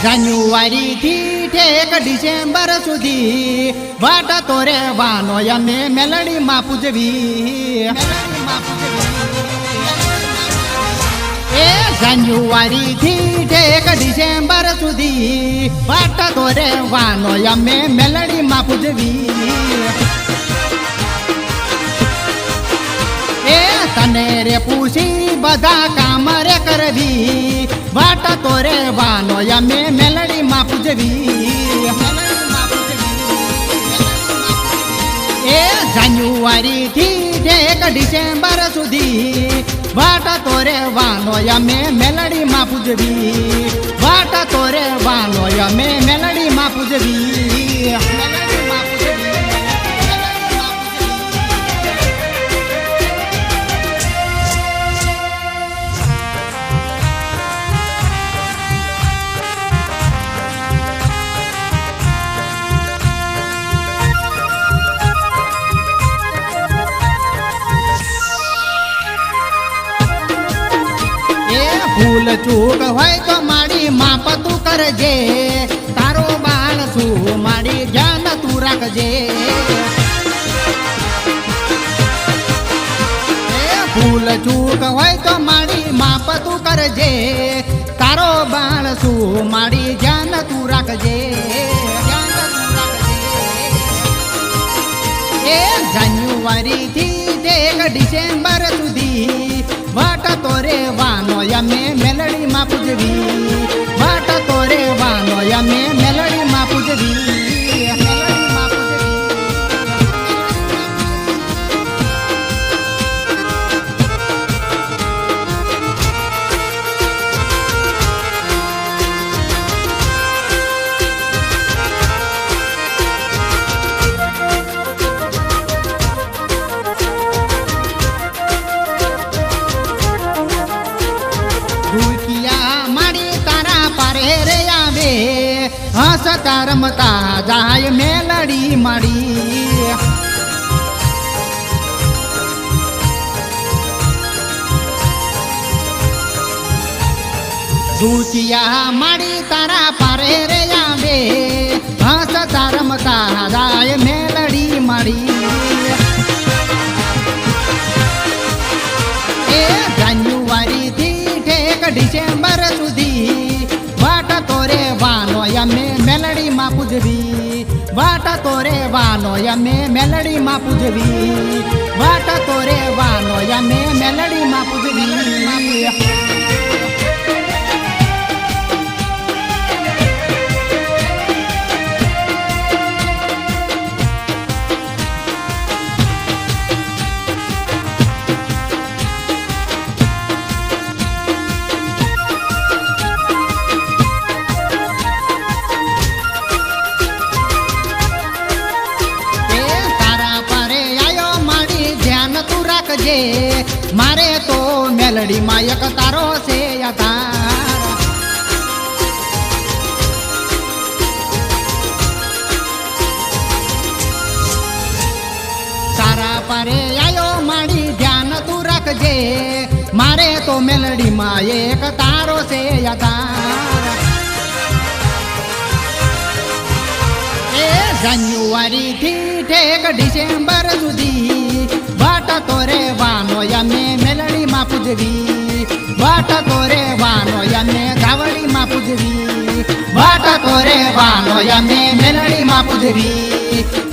જાન્યુઆરી થી ઠેક ડિસેમ્બર સુધી વાટ તો રહેવાનો અમે મેલડીમાં પૂજવી એ જાન્યુઆરી થી ઠેક ડિસેમ્બર સુધી વાટ તો રહેવાનો અમે મેલડીમાં પૂજવી એ તને રે પૂછી બધા કામ રે કરવી વાટ તો રહેવાનો અમે મેલડીમાં પૂજવી એ જાન્યુઆરી થી ઠેક ડિસેમ્બર સુધી વાટ તો રહેવાનો અમે મેલડીમાં પૂજવી વાટ તો રહેવાનો અમે મેલડીમાં પૂજવી ભૂલ ચૂક હોય તો મારી માપ તું કરજે તારો બાળ છું મારી ધ્યાન તું રાખજે ભૂલ ચૂક હોય તો મારી માપ તું કરજે તારો બાળ છું મારી ધ્યાન તું રાખજે એ જાન્યુઆરી થી ઠેક ડિસેમ્બર સુધી વાટ તો રહેવાનો અમે મેલડીમાં પૂજવી વાટ તો રહેવાનો અમે મેલડીમાં પૂજવી ભૂખિયા મારી તારા પારે રે આવે હસતા રમતા જાય મેલડી માડી ભૂખિયા મારી તારા પારે રે આવે હસતા રમતા જાય મેલડી માડી એ જાન્યુઆરી થી ડિસેમ્બર સુધી વાટ તો રહેવાનો અમે મેલડીમાં પૂજવી વાટ તો રહેવાનો અમે મેલડીમાં પૂજવી વાટ તો રહેવાનો અમે મેલડીમાં પૂજવી મારે તો મેલડીમાં એક તારો છે યથાર તારા પરે આયો મારી ધ્યાન તું રાખજે મારે તો મેલડીમાં એક તારો છે યથાર એ જાન્યુઆરી થી ઠેક ડિસેમ્બર સુધી વાટ તો રહેવાનો અમે મેલડીમાં પૂજવી વાટ તો રહેવાનો અમે ગાવડીમાં પૂજવી વાટ તો રહેવાનો અમે મેલડીમાં પૂજવી